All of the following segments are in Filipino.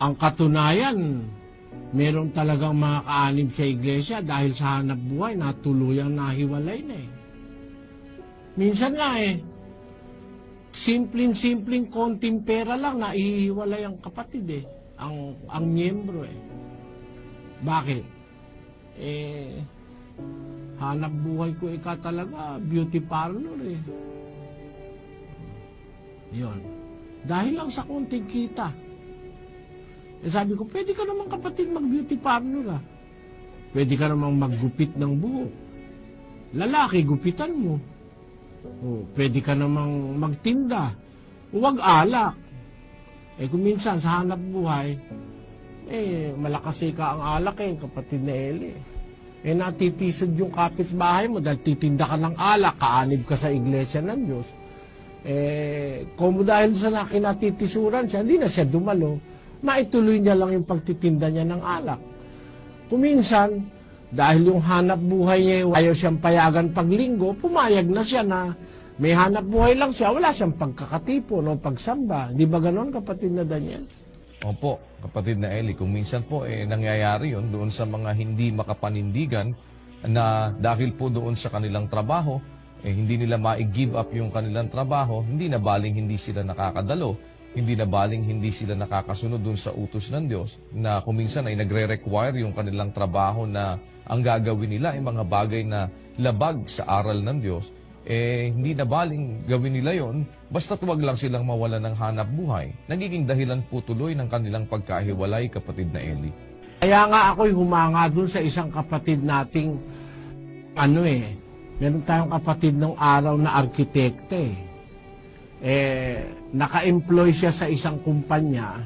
Ang katunayan, meron talagang mga kaanib sa iglesia dahil sa hanap buhay, natuluyang nahiwalay na eh. Minsan nga simpleng konting pera lang, naihiwalay ang kapatid eh, ang miyembro eh. Bakit? Hanap buhay ko talaga, beauty parlor eh. Yun. Dahil lang sa konting kita. Sabi ko, pwede ka naman kapatid mag-beauty parlor ah. Pwede ka naman maggupit ng buhok. Lalaki, gupitan mo. Pwede ka namang magtinda. Huwag alak. Kung minsan sa hanap buhay, malakas ka ang alak kapatid na Eli. Natitisod yung kapitbahay mo dahil titinda ka ng alak, kaanib ka sa iglesia ng Diyos. Kung dahil sa kinatitisuran siya, hindi na siya dumalo, maituloy niya lang yung pagtitinda niya ng alak. Kuminsan, dahil yung hanap buhay niya, ayaw siyang payagan paglinggo, pumayag na siya na may hanap buhay lang siya, wala siyang pagkakatipon o pagsamba. Di ba ganon, kapatid na Daniel? Opo, kapatid na Eli. Kung minsan po nangyayari yon doon sa mga hindi makapanindigan na dahil po doon sa kanilang trabaho, hindi nila ma-give up yung kanilang trabaho, hindi na baling hindi sila nakakadalo, hindi na baling hindi sila nakakasunod dun sa utos ng Diyos, na kuminsan ay nagre-require yung kanilang trabaho na ang gagawin nila ay mga bagay na labag sa aral ng Diyos, hindi na baling gawin nila yon, basta't wag lang silang mawala ng hanap buhay. Nagiging dahilan po tuloy ng kanilang pagkahiwalay, kapatid na Eli. Kaya nga ako'y humanga dun sa isang kapatid nating, meron tayong kapatid ng araw na arkitekte naka-employ siya sa isang kumpanya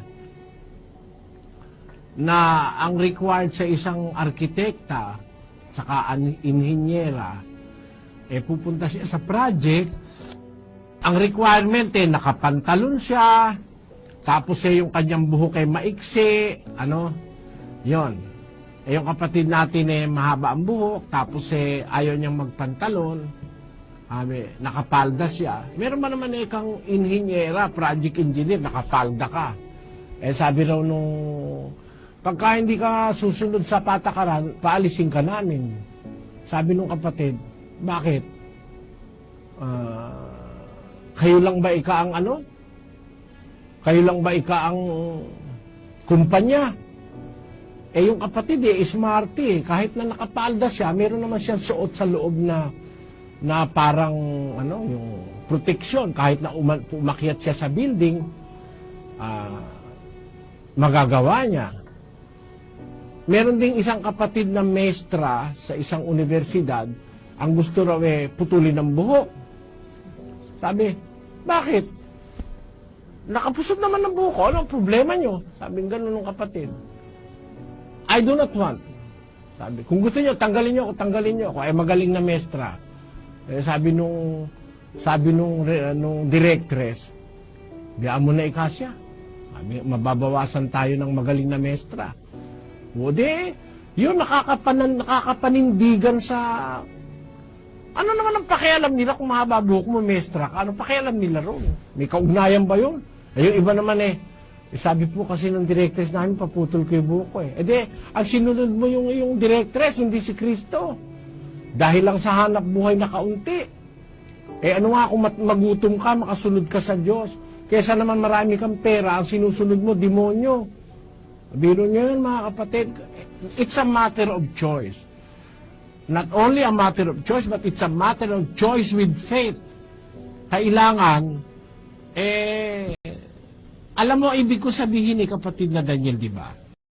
na ang required sa isang arkitekta saka inhinyera, pupunta siya sa project, ang requirement nakapantalon siya, tapos yung kanyang buhok maiksi, yon. Yung kapatid natin mahaba ang buhok, tapos ayaw niyang magpantalon, nakapalda siya. Meron ba naman kang inhinyera, project engineer, nakapalda ka. Sabi raw nung, pagka hindi ka susunod sa patakaran, paalisin ka namin. Sabi nung kapatid, bakit? Kayo lang ba ang Kayo lang ba ang kumpanya? Yung kapatid smarty kahit na nakapalda siya, meron naman siyang suot sa loob na parang yung proteksyon, kahit na umakyat siya sa building, magagawa niya. Meron ding isang kapatid na maestra sa isang universidad, ang gusto raw putulin ng buhok. Sabi, bakit? Nakapusot naman ng buhok ko, anong problema nyo? Sabi ganun ng kapatid. I do not want. Sabi, kung gusto nyo, tanggalin nyo ako, magaling na maestra. Sabi nung directress, biyaan mo na ikasya. Mababawasan tayo ng magaling na maestra. O yun nakakapanindigan sa, ano naman ang pakialam nila kung mahaba buhok mo, maestra ka? Ano pakialam nila ron? May kaugnayan ba yun? Yung iba naman sabi po kasi ng directress namin, paputol ko yung buhok ko ang sinunod mo yung directress, hindi si Kristo. Dahil lang sa hanap buhay na kaunti. Ano nga kung magutom ka, makasunod ka sa Diyos. Kesa naman marami kang pera, ang sinusunod mo, demonyo. Biro nyo yun, mga kapatid. It's a matter of choice. Not only a matter of choice, but it's a matter of choice with faith. Kailangan, alam mo, ibig ko sabihin kapatid na Daniel, di ba?